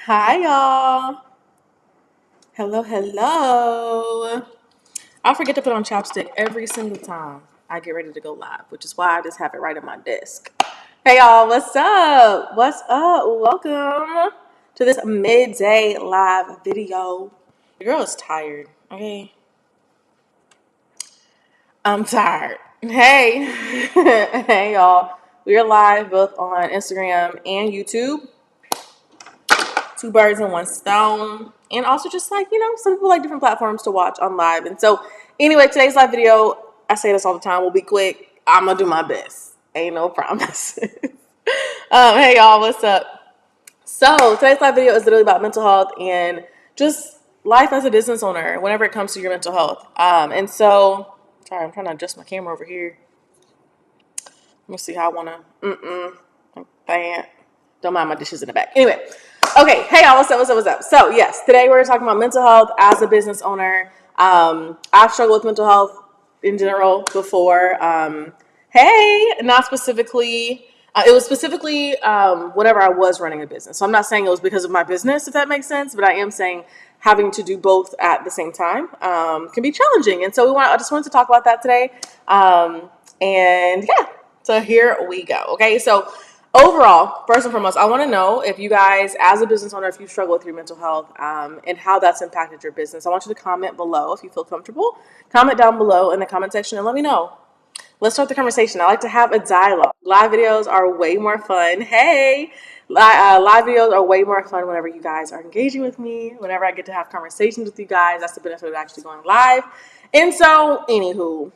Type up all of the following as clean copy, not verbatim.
Hi, y'all. Hello, hello. I forget to put on chapstick every single time I get ready to go live, which is why I just have it right on my desk. Hey, y'all. What's up? What's up? Welcome to this midday live video. The girl is tired, okay? I'm tired. Hey. Hey, y'all. We are live both on Instagram and YouTube. Two birds in one stone, and also just like some people like different platforms to watch on live. And so anyway, today's live video, I say this all the time, will be quick. I'm gonna do my best, ain't no promises. Hey y'all, what's up? So today's live video is literally about mental health and just life as a business owner whenever it comes to your mental health. And so sorry, I'm trying to adjust my camera over here. Let me see how I wanna bam. Don't mind my dishes in the back. Anyway, okay. Hey, y'all. What's up? What's up? What's up? So, yes, today we're talking about mental health as a business owner. I've struggled with mental health in general before. Not specifically. It was specifically whenever I was running a business. So I'm not saying it was because of my business, if that makes sense, but I am saying having to do both at the same time can be challenging. And so I just wanted to talk about that today. And yeah, so here we go. Okay, so overall, first and foremost, I want to know if you guys, as a business owner, if you struggle with your mental health and how that's impacted your business. I want you to comment below if you feel comfortable. Comment down below in the comment section and let me know. Let's start the conversation. I like to have a dialogue. Live videos are way more fun. Hey, live videos are way more fun whenever you guys are engaging with me, whenever I get to have conversations with you guys. That's the benefit of actually going live. And so, anywho,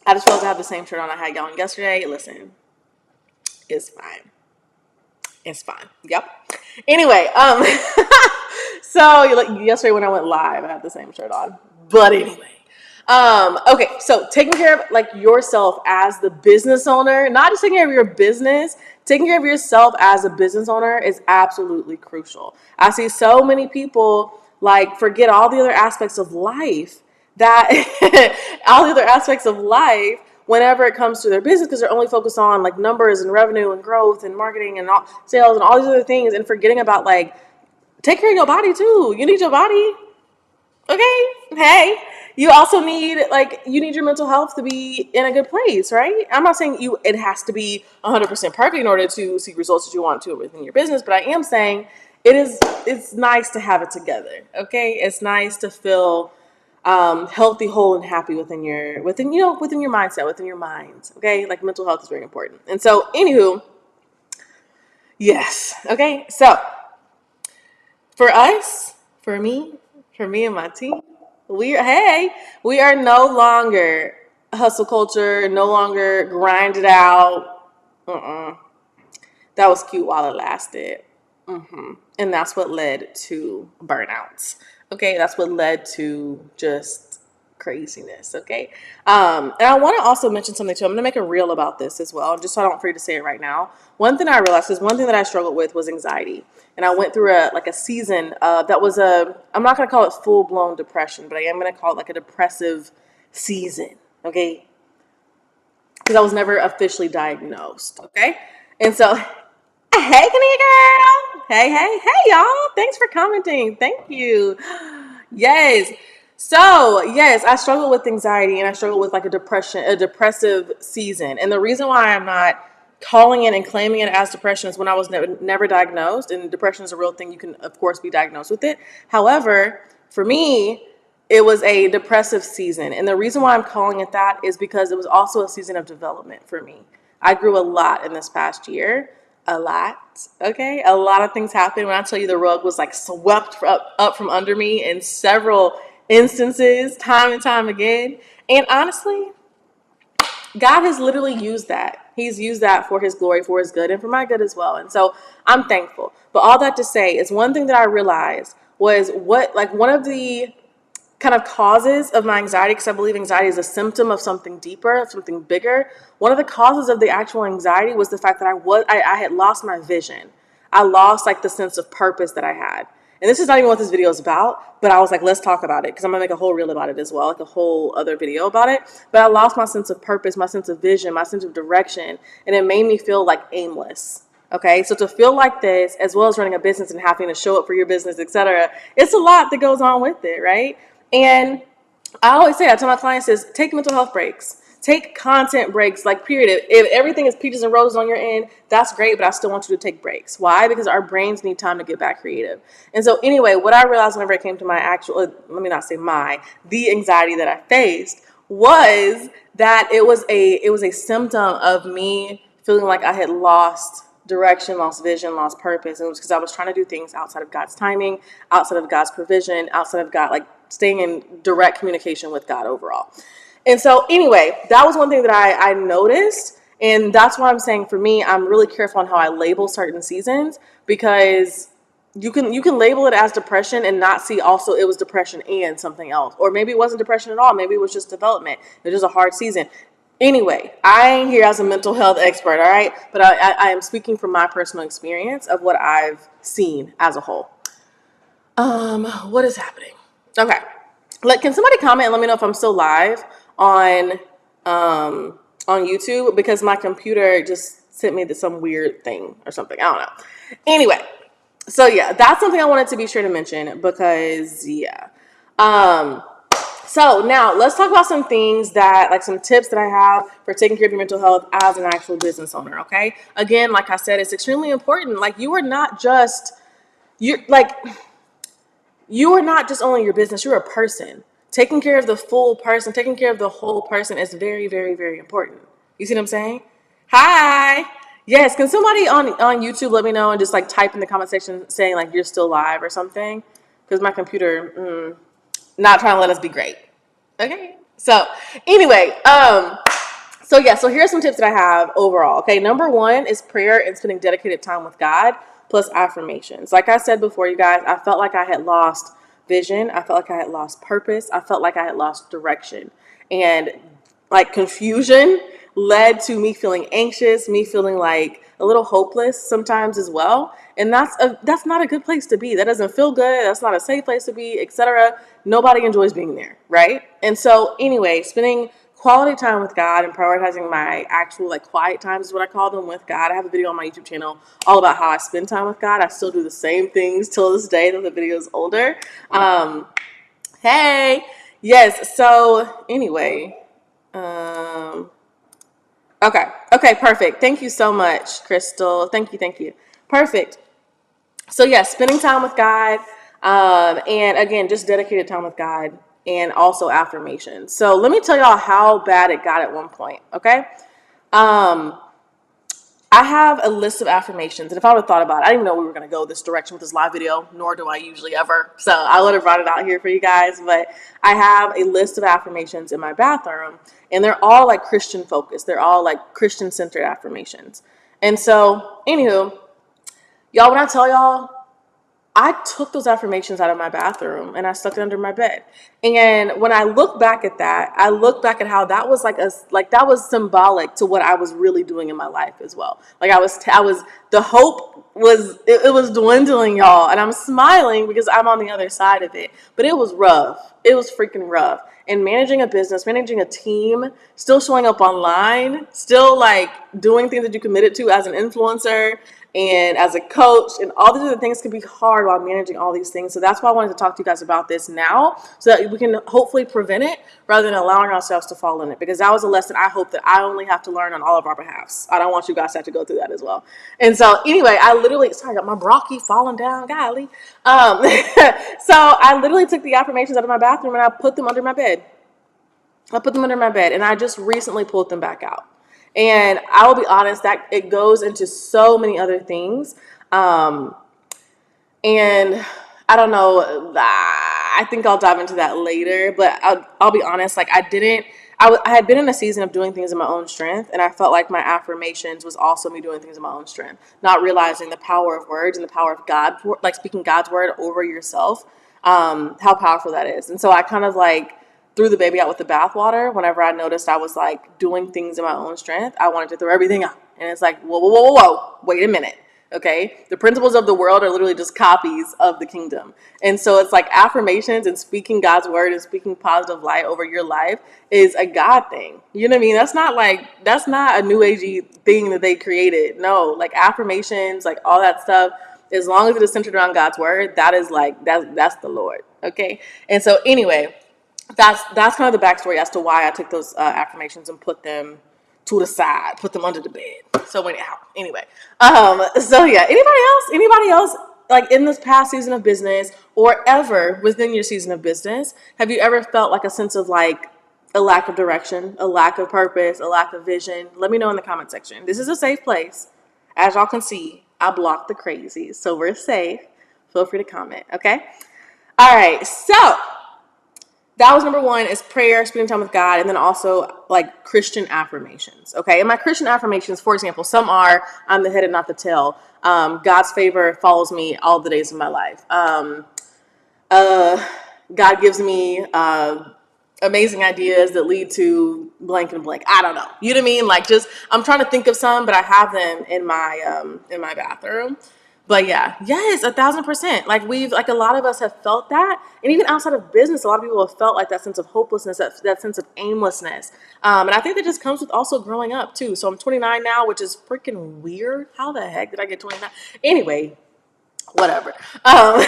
I just felt to have the same shirt on I had going yesterday. Listen, it's fine. It's fine. Yep. Anyway, so yesterday when I went live, I had the same shirt on. But anyway, okay. So taking care of like yourself as the business owner, not just taking care of your business, taking care of yourself as a business owner is absolutely crucial. I see so many people like forget all the other aspects of life all the other aspects of life whenever it comes to their business because they're only focused on like numbers and revenue and growth and marketing and all, sales and all these other things and forgetting about like take care of your body too. You need your body. Okay. Hey, you also need you need your mental health to be in a good place, right? I'm not saying it has to be 100% perfect in order to see results that you want to within your business, but I am saying it's nice to have it together. Okay. It's nice to feel healthy, whole, and happy within your mindset, within your mind. Okay, like mental health is very important. And so, anywho, yes. Okay, so for us, for me and my team, we are no longer hustle culture, no longer grind it out. That was cute while it lasted. And that's what led to burnouts. Okay, that's what led to just craziness. Okay, and I want to also mention something too. I'm going to make a reel about this as well, just so I don't forget to say it right now. One thing I realized is one thing that I struggled with was anxiety, and I went through a season that was I'm not going to call it full blown depression, but I am going to call it like a depressive season. Okay, because I was never officially diagnosed. Okay, and so hey, Kania girl. Hey, y'all. Thanks for commenting. Thank you. Yes. So, yes, I struggle with anxiety and I struggle with like a depressive season. And the reason why I'm not calling it and claiming it as depression is when I was never diagnosed. And depression is a real thing. You can, of course, be diagnosed with it. However, for me, it was a depressive season. And the reason why I'm calling it that is because it was also a season of development for me. I grew a lot in this past year. A lot. Okay. A lot of things happened. When I tell you the rug was like swept up from under me in several instances, time and time again. And honestly, God has literally used that. He's used that for his glory, for his good, and for my good as well. And so I'm thankful. But all that to say is one thing that I realized was one of the kind of causes of my anxiety, because I believe anxiety is a symptom of something deeper, of something bigger. One of the causes of the actual anxiety was the fact that I had lost my vision. I lost like the sense of purpose that I had. And this is not even what this video is about, but I was like, let's talk about it because I'm gonna make a whole reel about it as well, like a whole other video about it. But I lost my sense of purpose, my sense of vision, my sense of direction, and it made me feel like aimless. Okay, so to feel like this, as well as running a business and having to show up for your business, etc., it's a lot that goes on with it, right? And I always say, I tell my clients is take mental health breaks. Take content breaks, like period. If everything is peaches and roses on your end, that's great, but I still want you to take breaks. Why? Because our brains need time to get back creative. And so anyway, what I realized whenever it came to my actual, let me not say the anxiety that I faced was that it was a symptom of me feeling like I had lost direction, lost vision, lost purpose. And it was because I was trying to do things outside of God's timing, outside of God's provision, outside of God, like staying in direct communication with God overall. And so anyway, that was one thing that I noticed. And that's why I'm saying for me, I'm really careful on how I label certain seasons, because you can label it as depression and not see also it was depression and something else. Or maybe it wasn't depression at all. Maybe it was just development. It was just a hard season. Anyway, I ain't here as a mental health expert, all right? But I am speaking from my personal experience of what I've seen as a whole. What is happening? Okay. Can somebody comment and let me know if I'm still live on YouTube, because my computer just sent me some weird thing or something. I don't know. Anyway, so yeah, that's something I wanted to be sure to mention because yeah. So now let's talk about some things that, like some tips that I have for taking care of your mental health as an actual business owner. Okay. Again, like I said, it's extremely important. Like you are not just only your business, you're a person. Taking care of the full person, taking care of the whole person is very, very, very important. You see what I'm saying? Hi. Yes, can somebody on YouTube let me know and just like type in the comment section saying like you're still live or something? Because my computer, not trying to let us be great. Okay. So anyway, so here are some tips that I have overall. Okay, number one is prayer and spending dedicated time with God, plus affirmations. Like I said before, you guys, I felt like I had lost vision. I felt like I had lost purpose. I felt like I had lost direction. And like confusion led to me feeling anxious, me feeling like a little hopeless sometimes as well. And that's not a good place to be. That doesn't feel good. That's not a safe place to be, etc. Nobody enjoys being there, right? And so anyway, spending quality time with God and prioritizing my actual like quiet times is what I call them with God. I have a video on my YouTube channel all about how I spend time with God. I still do the same things till this day, though the video is older. Hey, yes. So anyway, okay, perfect. Thank you so much, Crystal. Thank you. Perfect. So yeah, spending time with God, and again, just dedicated time with God, and also affirmations. So let me tell y'all how bad it got at one point. Okay, I have a list of affirmations, and if I would have thought about it, I didn't even know we were going to go this direction with this live video, nor do I usually ever. So I would have brought it out here for you guys, but I have a list of affirmations in my bathroom, and they're all like Christian focused. They're all like Christian centered affirmations. And so, anywho, y'all, when I tell y'all, I took those affirmations out of my bathroom and I stuck it under my bed. And when I look back at that, I look back at how that was that was symbolic to what I was really doing in my life as well. Like the hope was, it was dwindling, y'all. And I'm smiling because I'm on the other side of it. But it was rough. It was freaking rough. And managing a business, managing a team, still showing up online, still like doing things that you committed to as an influencer and as a coach, and all these other things can be hard while managing all these things. So that's why I wanted to talk to you guys about this now, so that we can hopefully prevent it rather than allowing ourselves to fall in it. Because that was a lesson I hope that I only have to learn on all of our behalfs. I don't want you guys to have to go through that as well. And so anyway, I got my bra keep falling down, golly. So I literally took the affirmations out of my bathroom and I put them under my bed. And I just recently pulled them back out. And I will be honest, that it goes into so many other things. And I don't know, I think I'll dive into that later, but I'll be honest, like I had been in a season of doing things in my own strength, and I felt like my affirmations was also me doing things in my own strength, not realizing the power of words and the power of God, like speaking God's word over yourself, how powerful that is. And so I kind of like threw the baby out with the bathwater. Whenever I noticed I was like doing things in my own strength, I wanted to throw everything out. And it's like, whoa, wait a minute. Okay, the principles of the world are literally just copies of the kingdom. And so it's like affirmations and speaking God's word and speaking positive light over your life is a God thing. You know what I mean? That's not a new agey thing that they created. No, like affirmations, like all that stuff, as long as it is centered around God's word, that is like that's the Lord. Okay. And so anyway, that's kind of the backstory as to why I took those affirmations and put them to the side, put them under the bed. So anyway, so yeah, anybody else, like in this past season of business or ever within your season of business, have you ever felt like a sense of like a lack of direction, a lack of purpose, a lack of vision? Let me know in the comment section. This is a safe place. As y'all can see, I blocked the crazies, so we're safe. Feel free to comment, okay? All right, so that was number one, is prayer, spending time with God, and then also like Christian affirmations. Okay. And my Christian affirmations, for example, some are I'm the head and not the tail. God's favor follows me all the days of my life. God gives me amazing ideas that lead to blank and blank. I don't know. You know what I mean? Like just I'm trying to think of some, but I have them in my bathroom. But yeah, yes, 1,000%. Like a lot of us have felt that. And even outside of business, a lot of people have felt like that sense of hopelessness, that sense of aimlessness. And I think that just comes with also growing up too. So I'm 29 now, which is freaking weird. How the heck did I get 29? Anyway, whatever. So I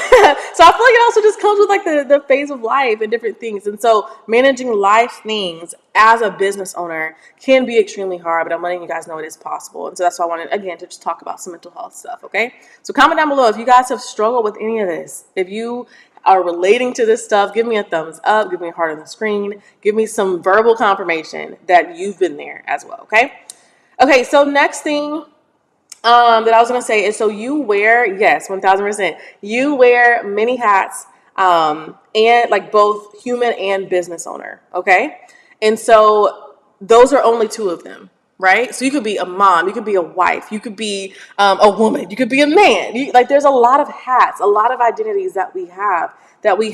feel like it also just comes with like the phase of life and different things. And so managing life things as a business owner can be extremely hard, but I'm letting you guys know it is possible. And so that's why I wanted, again, to just talk about some mental health stuff. Okay. So comment down below if you guys have struggled with any of this. If you are relating to this stuff, give me a thumbs up, give me a heart on the screen, give me some verbal confirmation that you've been there as well. Okay. Okay. So next thing that I was gonna say is, so you wear, yes, 1,000%. You wear many hats, and like both human and business owner. Okay, and so those are only two of them, right? So you could be a mom, you could be a wife, you could be a woman, you could be a man. Like there's a lot of hats, a lot of identities that we have that we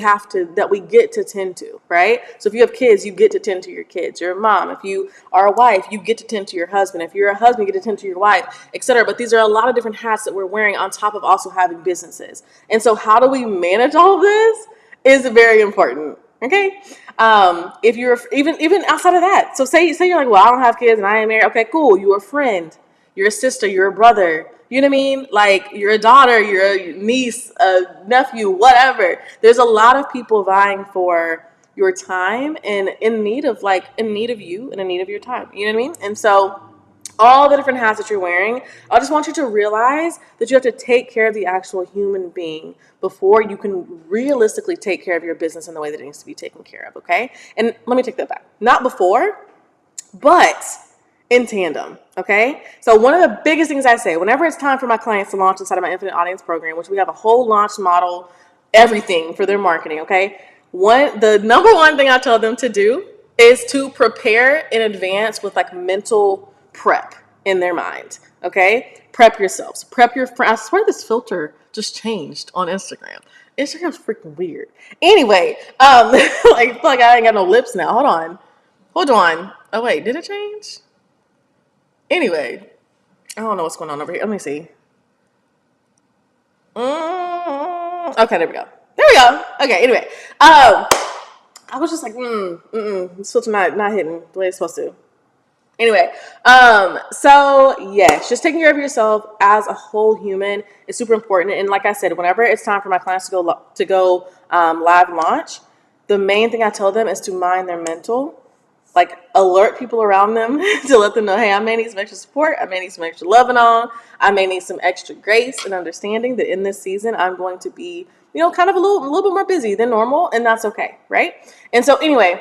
get to tend to, right? So if you have kids, you get to tend to your kids. You're a mom. If you are a wife, you get to tend to your husband. If you're a husband, you get to tend to your wife, etc. But these are a lot of different hats that we're wearing on top of also having businesses. And so how do we manage all of this is very important. Okay. If you're even outside of that, so say you're like, well, I don't have kids and I ain't married. Okay, cool. You're a friend, you're a sister, you're a brother. You know what I mean? Like you're a daughter, you're a niece, a nephew, whatever. There's a lot of people vying for your time and in need of you and in need of your time. You know what I mean? And so all the different hats that you're wearing, I just want you to realize that you have to take care of the actual human being before you can realistically take care of your business in the way that it needs to be taken care of, okay? And let me take that back. Not before, but in tandem, okay? So one of the biggest things I say, whenever it's time for my clients to launch inside of my Infinite Audience program, which we have a whole launch model, everything for their marketing, okay? The number one thing I tell them to do is to prepare in advance with like mental prep in their mind, okay? Prep yourselves. Prep your friends. I swear this filter just changed on Instagram. Instagram's freaking weird. Anyway, like I feel like I ain't got no lips now. Hold on. Oh wait, did it change? Anyway, I don't know what's going on over here. Let me see. Okay, there we go. Okay, anyway. I was just like, this filter not hitting the way it's supposed to. Anyway, so yes, just taking care of yourself as a whole human is super important. And like I said, whenever it's time for my clients to go live launch, the main thing I tell them is to mind their mental, like alert people around them to let them know, hey, I may need some extra support. I may need some extra loving on. I may need some extra grace and understanding that in this season, I'm going to be, kind of a little bit more busy than normal, and that's okay, right? And so anyway,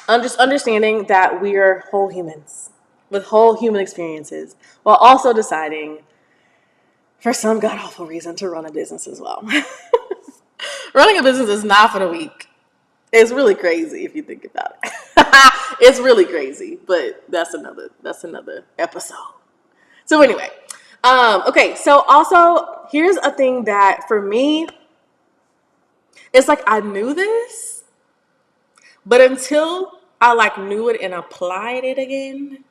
I'm just understanding that we are whole humans with whole human experiences while also deciding for some god-awful reason to run a business as well. Running a business is not for the weak. It's really crazy if you think about it. It's really crazy, but that's another episode. So anyway, okay. So also, here's a thing that for me, it's like I knew this, but until I like knew it and applied it again,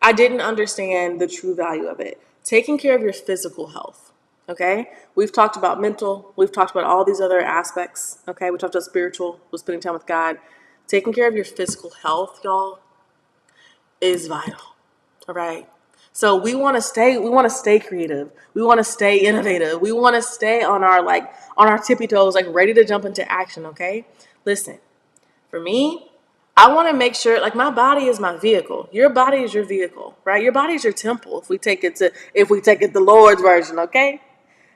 I didn't understand the true value of it. taking care of your physical health. Okay, we've talked about mental, we've talked about all these other aspects. Okay, we talked about spiritual, was spending time with God. Taking care of your physical health, y'all, is vital. All right. So we want to stay creative. We want to stay innovative. We want to stay on our tippy toes, like ready to jump into action. Okay. Listen, for me, I want to make sure, like, my body is my vehicle. Your body is your vehicle, right? Your body is your temple. If we take it the Lord's version, okay?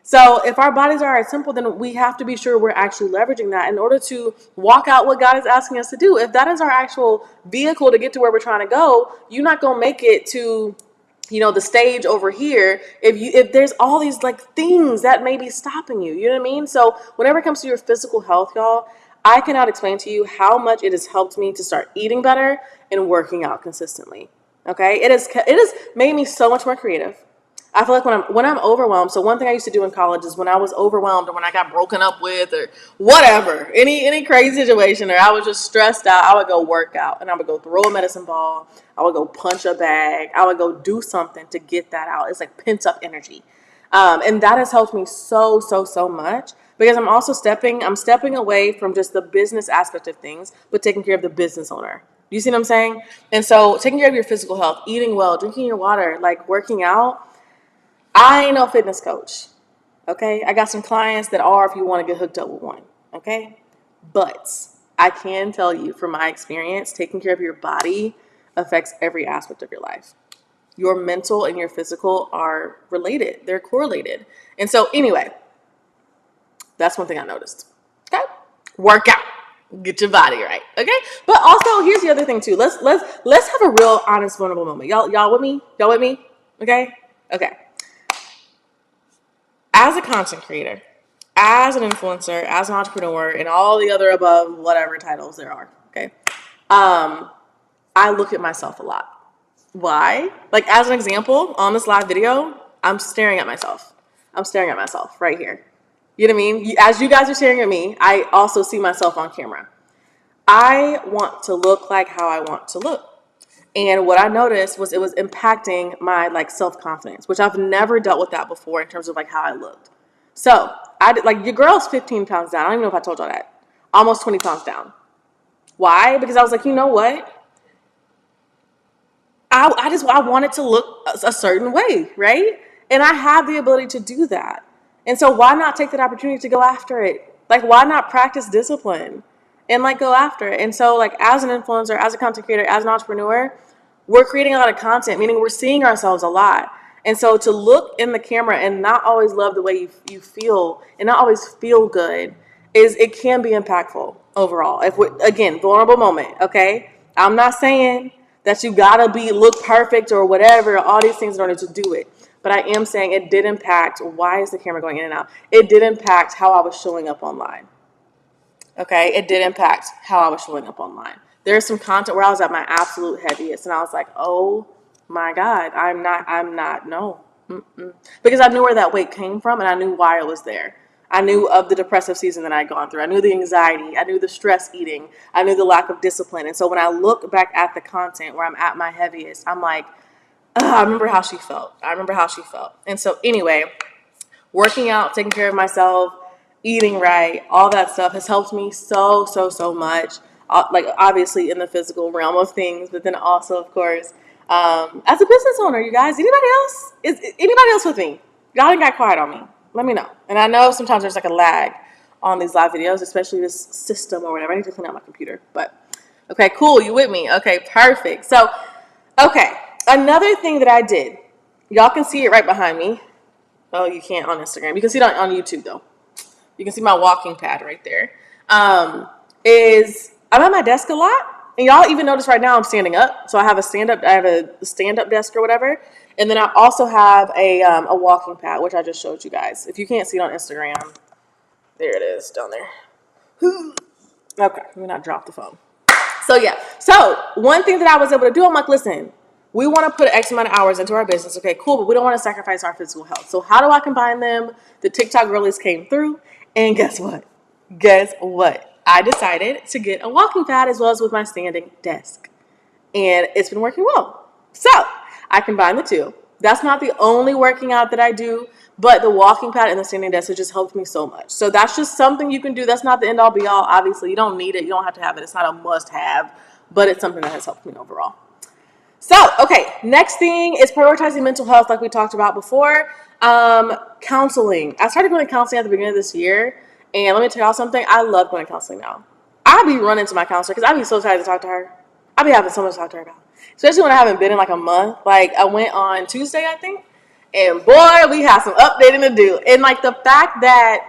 So if our bodies are our temple, then we have to be sure we're actually leveraging that in order to walk out what God is asking us to do. If that is our actual vehicle to get to where we're trying to go, you're not gonna make it to, the stage over here if there's all these like things that may be stopping you. You know what I mean? So whenever it comes to your physical health, y'all, I cannot explain to you how much it has helped me to start eating better and working out consistently. Okay, it has made me so much more creative. I feel like when I'm overwhelmed. So one thing I used to do in college is when I was overwhelmed or when I got broken up with or whatever, any crazy situation, or I was just stressed out, I would go work out and I would go throw a medicine ball. I would go punch a bag. I would go do something to get that out. It's like pent up energy, and that has helped me so much because I'm stepping away from just the business aspect of things, but taking care of the business owner. You see what I'm saying? And so taking care of your physical health, eating well, drinking your water, like working out. I ain't no fitness coach, okay? I got some clients that are if you want to get hooked up with one, okay? But I can tell you from my experience, taking care of your body affects every aspect of your life. Your mental and your physical are related. They're correlated. And so anyway, that's one thing I noticed, okay? Work out. Get your body right, okay? But also, here's the other thing too. Let's have a real honest, vulnerable moment. Y'all with me? Y'all with me? Okay? Okay. As a content creator, as an influencer, as an entrepreneur, and all the other above whatever titles there are, okay, I look at myself a lot. Why? Like, as an example, on this live video, I'm staring at myself. I'm staring at myself right here. You know what I mean? As you guys are staring at me, I also see myself on camera. I want to look like how I want to look. And what I noticed was it was impacting my like self-confidence, which I've never dealt with that before in terms of like how I looked. So I did, like, your girl's 15 pounds down. I don't even know if I told y'all that. Almost 20 pounds down. Why? Because I was like, you know what? I wanted to look a certain way, right? And I have the ability to do that. And so why not take that opportunity to go after it? Like, why not practice discipline and like go after it? And so like as an influencer, as a content creator, as an entrepreneur, we're creating a lot of content, meaning we're seeing ourselves a lot. And so to look in the camera and not always love the way you feel and not always feel good it can be impactful overall. If we, again, vulnerable moment, okay? I'm not saying that you gotta look perfect or whatever, all these things in order to do it. But I am saying it did impact, why is the camera going in and out? It did impact how I was showing up online. Okay, it did impact how I was showing up online. There's some content where I was at my absolute heaviest and I was like, oh my God, I'm not, no. Mm-mm. Because I knew where that weight came from and I knew why it was there. I knew of the depressive season that I'd gone through. I knew the anxiety. I knew the stress eating. I knew the lack of discipline. And so when I look back at the content where I'm at my heaviest, I'm like, I remember how she felt. And so anyway, working out, taking care of myself, eating right, all that stuff has helped me so much. Like, obviously in the physical realm of things, but then also, of course, as a business owner, you guys, is anybody else with me? Y'all ain't got quiet on me. Let me know. And I know sometimes there's like a lag on these live videos, especially this system or whatever. I need to clean out my computer, but okay, cool. You with me? Okay, perfect. So, okay. Another thing that I did, y'all can see it right behind me. Oh, you can't on Instagram. You can see it on YouTube though. You can see my walking pad right there. Is I'm at my desk a lot. And y'all even notice right now I'm standing up. So I have a stand-up desk or whatever. And then I also have a walking pad, which I just showed you guys. If you can't see it on Instagram, there it is down there. Okay, let me not drop the phone. So yeah. So one thing that I was able to do, I'm like, listen, we want to put X amount of hours into our business. Okay, cool, but we don't want to sacrifice our physical health. So how do I combine them? The TikTok girlies came through, and guess what? I decided to get a walking pad as well as with my standing desk. And it's been working well. So I combined the two. That's not the only working out that I do, but the walking pad and the standing desk has just helped me so much. So that's just something you can do. That's not the end all be all. Obviously, you don't need it. You don't have to have it. It's not a must have, but it's something that has helped me overall. So, okay, next thing is prioritizing mental health, like we talked about before. Counseling. I started going to counseling at the beginning of this year, and let me tell y'all something. I love going to counseling now. I be running to my counselor because I be so excited to talk to her. I be having so much to talk to her about, especially when I haven't been in like a month. Like I went on Tuesday, I think, and boy, we have some updating to do. And like the fact that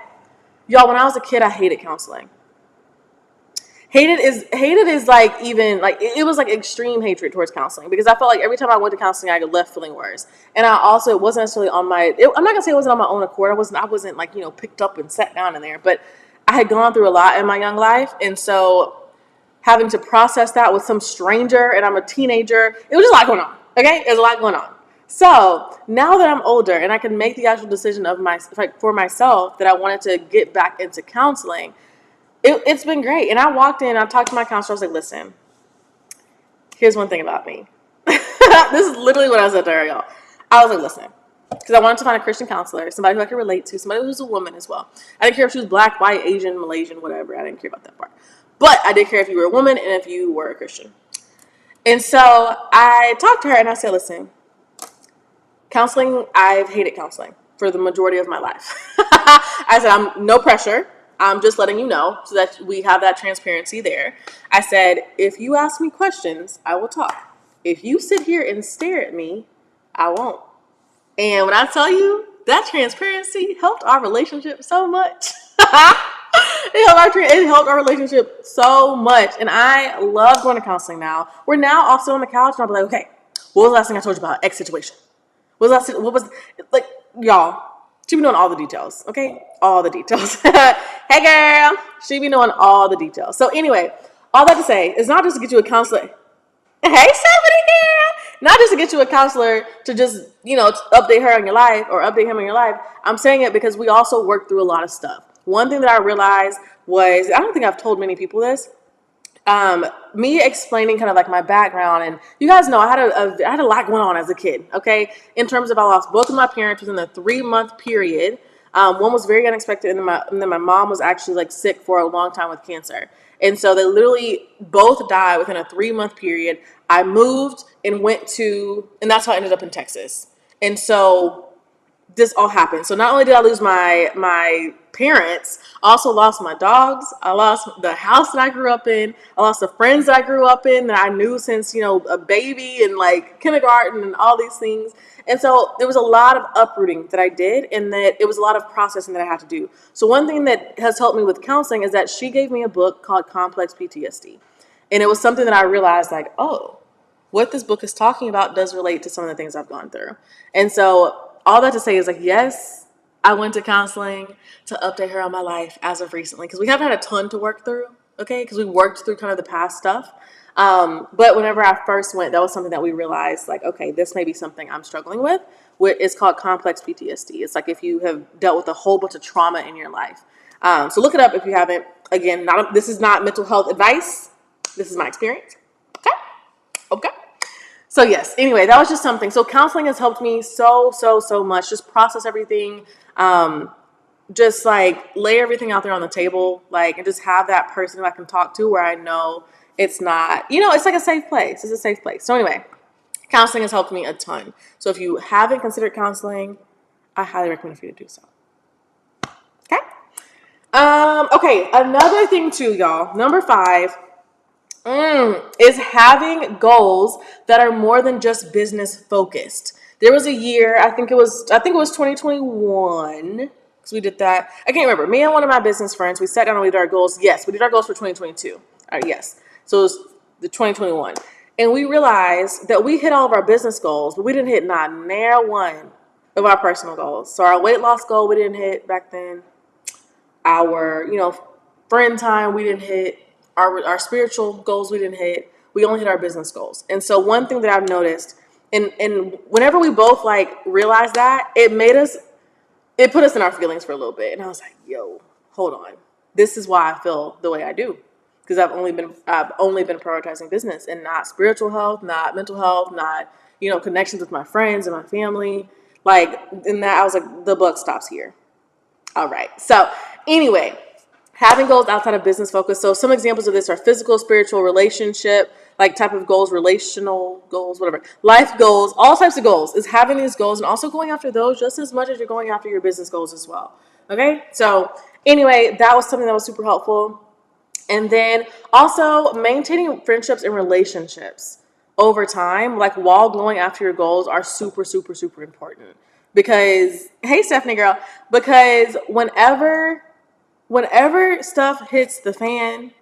y'all, when I was a kid, I hated counseling. Hated is like even like it was like extreme hatred towards counseling because I felt like every time I went to counseling I got left feeling worse. And I also, it wasn't necessarily on I'm not gonna say it wasn't on my own accord. I wasn't like, picked up and sat down in there, but I had gone through a lot in my young life, and so having to process that with some stranger, and I'm a teenager, it was just a lot going on. Okay, there's a lot going on. So now that I'm older and I can make the actual decision for myself that I wanted to get back into counseling, it's been great. And I walked in, I talked to my counselor, I was like, listen, here's one thing about me. This is literally what I said to her, y'all. I was like, listen, because I wanted to find a Christian counselor, somebody who I could relate to, somebody who's a woman as well. I didn't care if she was black, white, Asian, Malaysian, whatever. I didn't care about that part. But I did care if you were a woman and if you were a Christian. And so I talked to her and I said, listen, counseling, I've hated counseling for the majority of my life. I said, I'm no pressure. I'm just letting you know so that we have that transparency there. I said, if you ask me questions, I will talk. If you sit here and stare at me, I won't. And when I tell you, that transparency helped our relationship so much. It helped our relationship so much. And I love going to counseling now. We're now also on the couch and I'll be like, okay, what was the last thing I told you about X situation? What was like, y'all? She be knowing all the details, okay? All the details. Hey, girl. She be knowing all the details. So anyway, all that to say, it's not just to get you a counselor. Hey, Stephanie, girl. Not just to get you a counselor to just, update her on your life or update him on your life. I'm saying it because we also work through a lot of stuff. One thing that I realized was, I don't think I've told many people this, me explaining kind of like my background, and you guys know I had a lot going on as a kid, okay? In terms of, I lost both of my parents within a 3-month period. One was very unexpected, and then my mom was actually like sick for a long time with cancer. And so they literally both died within a 3-month period. I moved and and that's how I ended up in Texas. And so this all happened. So not only did I lose my parents, I also lost my dogs. I lost the house that I grew up in. I lost the friends that I grew up in that I knew since, a baby and like kindergarten and all these things. And so there was a lot of uprooting that I did, and that it was a lot of processing that I had to do. So one thing that has helped me with counseling is that she gave me a book called Complex PTSD. And it was something that I realized like, oh, what this book is talking about does relate to some of the things I've gone through. And so all that to say is like, yes, I went to counseling to update her on my life as of recently, because we haven't had a ton to work through, okay? Because we worked through kind of the past stuff. But whenever I first went, that was something that we realized like, okay, this may be something I'm struggling with. It's called complex PTSD. It's like if you have dealt with a whole bunch of trauma in your life. So look it up if you haven't. Again, this is not mental health advice. This is my experience. Okay. So yes, anyway, that was just something. So counseling has helped me so much. Just process everything. Just like lay everything out there on the table, like, and just have that person who I can talk to where I know it's not, it's like a safe place. It's a safe place. So anyway, counseling has helped me a ton. So if you haven't considered counseling, I highly recommend for you to do so. Okay. Okay. Another thing too, y'all. Number 5. Is having goals that are more than just business focused. There was a year, I think it was 2021, because we did that. I can't remember. Me and one of my business friends, we sat down and we did our goals. Yes, we did our goals for 2022. Yes. So it was the 2021. And we realized that we hit all of our business goals, but we didn't hit not near one of our personal goals. So our weight loss goal, we didn't hit back then. Our, friend time, we didn't hit. Our spiritual goals we didn't hit. We only hit our business goals. And so one thing that I've noticed, and whenever we both like realized that, it put us in our feelings for a little bit. And I was like, yo, hold on. This is why I feel the way I do. Because I've only been prioritizing business and not spiritual health, not mental health, not, connections with my friends and my family. Like, and that I was like, the buck stops here. All right. So anyway, having goals outside of business focus. So some examples of this are physical, spiritual, relationship, like type of goals, relational goals, whatever, life goals, all types of goals is having these goals and also going after those just as much as you're going after your business goals as well. Okay. So anyway, that was something that was super helpful. And then also maintaining friendships and relationships over time, like while going after your goals, are super, super, super important. Because, hey, Stephanie girl, because whenever stuff hits the fan,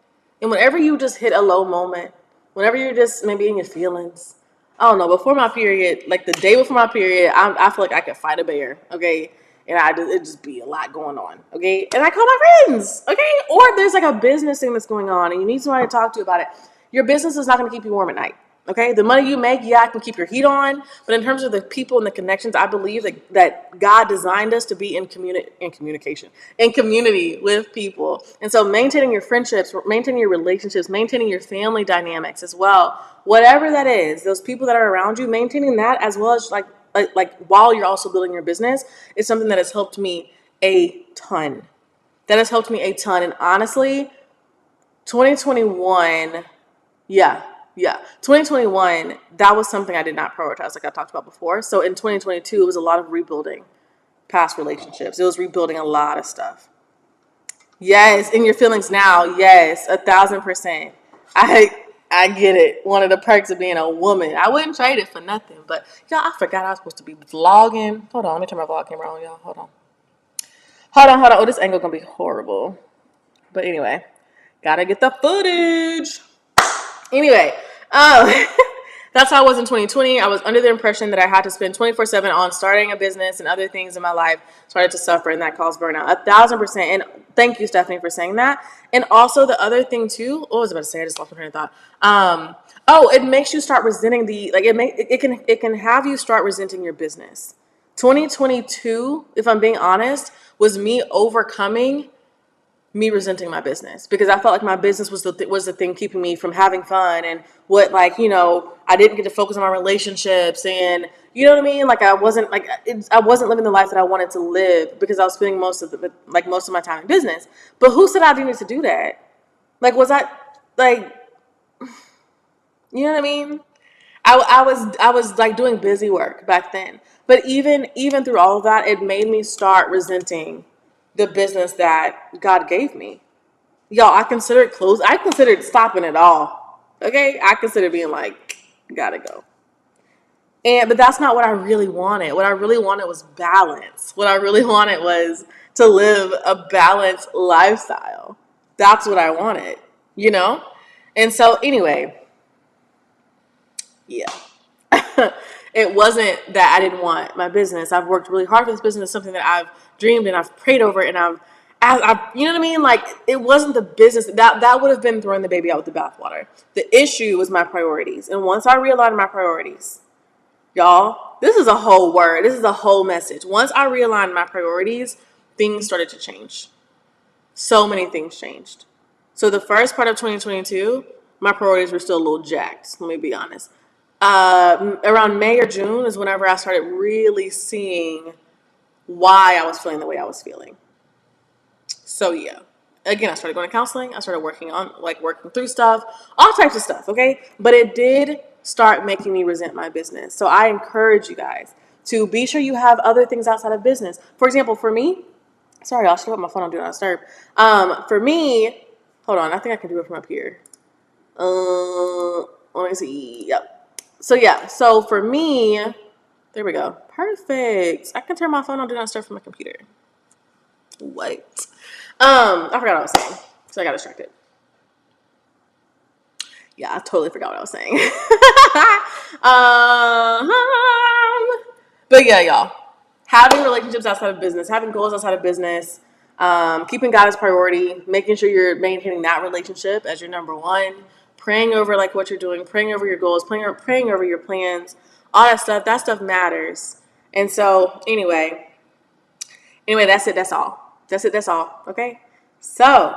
and whenever you just hit a low moment, whenever you're just maybe in your feelings, I don't know, before my period, like the day before my period, I feel like I could fight a bear, okay? And it'd just be a lot going on, okay? And I call my friends, okay? Or there's like a business thing that's going on and you need somebody to talk to about it. Your business is not going to keep you warm at night. Okay, the money you make, yeah, I can keep your heat on, but in terms of the people and the connections, I believe that God designed us to be in communication, in community with people. And so maintaining your friendships, maintaining your relationships, maintaining your family dynamics as well, whatever that is, those people that are around you, maintaining that as well as like while you're also building your business is something that has helped me a ton. That has helped me a ton. And honestly, 2021, yeah. 2021, that was something I did not prioritize, like I talked about before. So in 2022, it was a lot of rebuilding past relationships. It was rebuilding a lot of stuff. Yes, in your feelings now, yes, 1,000%. I get it. One of the perks of being a woman. I wouldn't trade it for nothing. But y'all, I forgot I was supposed to be vlogging. Hold on, let me turn my vlog camera on, y'all. Hold on. Oh, this angle gonna be horrible. But anyway, gotta get the footage. Anyway, that's how I was in 2020. I was under the impression that I had to spend 24/7 on starting a business, and other things in my life started to suffer, and that caused burnout. 1,000%. And thank you, Stephanie, for saying that. And also the other thing too, what was I about to say? I just lost my train of thought. It makes you start resenting it can have you start resenting your business. 2022, if I'm being honest, was me overcoming me resenting my business, because I felt like my business was the thing keeping me from having fun, and I didn't get to focus on my relationships, and you know what I mean? Like I wasn't living the life that I wanted to live because I was spending most of my time in business. But who said I needed to do that? Like, was I like, you know what I mean? I was like doing busy work back then. But even through all of that, it made me start resenting the business that God gave me. Y'all, I considered close. I considered stopping it all. Okay? I considered being like, gotta go. But that's not what I really wanted. What I really wanted was balance. What I really wanted was to live a balanced lifestyle. That's what I wanted, you know? And so anyway, yeah. It wasn't that I didn't want my business. I've worked really hard for this business. It's something that I've dreamed and I've prayed over, and you know what I mean? Like, it wasn't the business that would have been throwing the baby out with the bathwater. The issue was my priorities. And once I realigned my priorities, y'all, this is a whole word. This is a whole message. Once I realigned my priorities, things started to change. So many things changed. So the first part of 2022, my priorities were still a little jacked. Let me be honest. Around May or June is whenever I started really seeing why I was feeling the way I was feeling. So yeah, again, I started going to counseling. I started working through stuff, all types of stuff. Okay. But it did start making me resent my business. So I encourage you guys to be sure you have other things outside of business. For example, for me, sorry, I'll show up my phone on Do Not Disturb. For me, hold on, I think I can do it from up here. Let me see. Yep. So for me, there we go. Perfect. I can turn my phone on Do Not Disturb from my computer. What? I forgot what I was saying, so I got distracted. Yeah, I totally forgot what I was saying. But yeah, y'all, having relationships outside of business, having goals outside of business, keeping God as priority, making sure you're maintaining that relationship as your number one, praying over like what you're doing, praying over your goals, praying over your plans, all that stuff. That stuff matters. And so anyway, that's it. That's all. Okay. So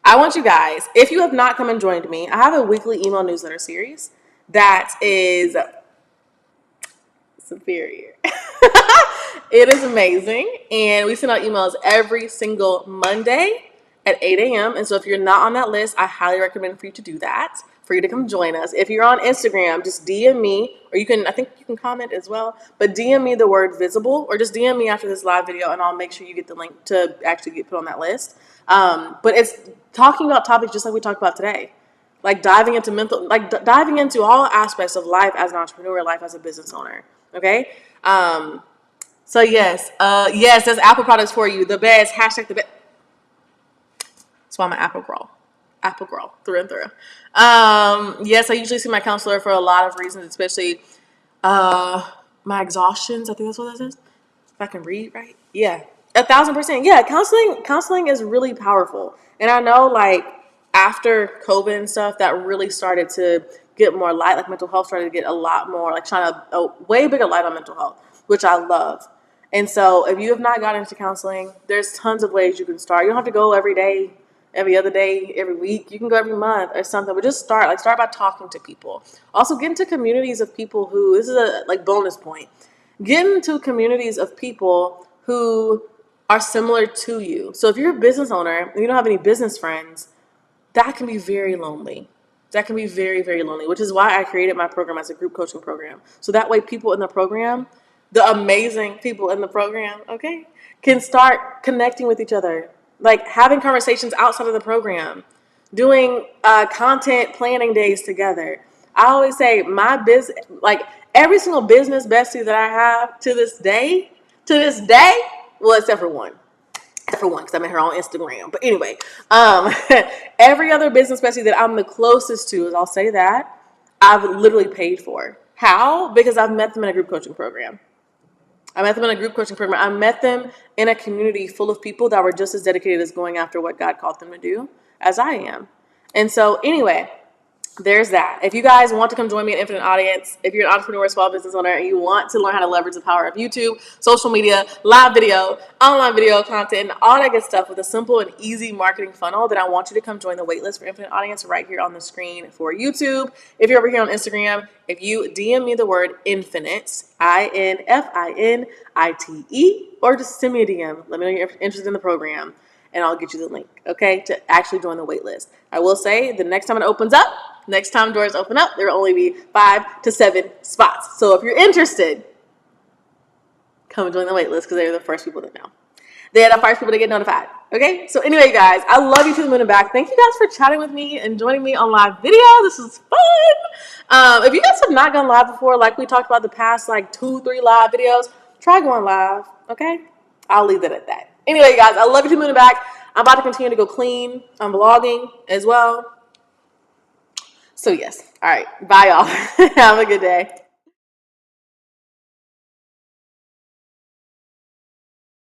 I want you guys, if you have not come and joined me, I have a weekly email newsletter series that is superior. It is amazing. And we send out emails every single Monday at 8 a.m. And so if you're not on that list, I highly recommend for you to do that, for you to come join us. If you're on Instagram, just DM me, or I think you can comment as well, but DM me the word visible, or just DM me after this live video and I'll make sure you get the link to actually get put on that list. But it's talking about topics just like we talked about today. Like diving into all aspects of life as an entrepreneur, life as a business owner. Okay. So yes, there's Apple products for you. The best, hashtag the best. That's why I'm an Apple girl through and through. Yes, I usually see my counselor for a lot of reasons, especially my exhaustions. I think that's what that is. If I can read right. Yeah. 1,000%. Yeah, counseling is really powerful. And I know like after COVID and stuff, that really started to get more light. Like mental health started to get a lot more, like shine a way bigger light on mental health, which I love. And so if you have not gotten into counseling, there's tons of ways you can start. You don't have to go every day, every other day, every week. You can go every month or something, but just start by talking to people. Also get into communities of people who, this is a like bonus point, get into communities of people who are similar to you. So if you're a business owner and you don't have any business friends, that can be very lonely. That can be very, very lonely, which is why I created my program as a group coaching program. So that way people in the program, the amazing people in the program, okay, can start connecting with each other, like having conversations outside of the program, doing content planning days together. I always say my business, like every single business bestie that I have to this day, well, except for one because I met her on Instagram. But anyway, every other business bestie that I'm the closest to, is I'll say that, I've literally paid for. How? Because I've met them in a group coaching program. I met them in a community full of people that were just as dedicated as going after what God called them to do as I am. And so anyway, there's that. If you guys want to come join me at Infinite Audience, if you're an entrepreneur, small business owner, and you want to learn how to leverage the power of YouTube, social media, live video, online video content, and all that good stuff with a simple and easy marketing funnel, then I want you to come join the waitlist for Infinite Audience right here on the screen for YouTube. If you're over here on Instagram, if you DM me the word infinite, INFINITE, or just send me a DM. Let me know you're interested in the program, and I'll get you the link, okay, to actually join the waitlist. I will say the next time it opens up, next time doors open up, there will only be 5 to 7 spots. So if you're interested, come and join the waitlist because they're the first people to know. They're the first people to get notified. Okay? So anyway, guys, I love you to the moon and back. Thank you guys for chatting with me and joining me on live video. This is fun. If you guys have not gone live before, like we talked about the past like 2-3 live videos, try going live. Okay? I'll leave it at that. Anyway, guys, I love you to the moon and back. I'm about to continue to go clean. I'm vlogging as well. So yes. All right. Bye, y'all. Have a good day.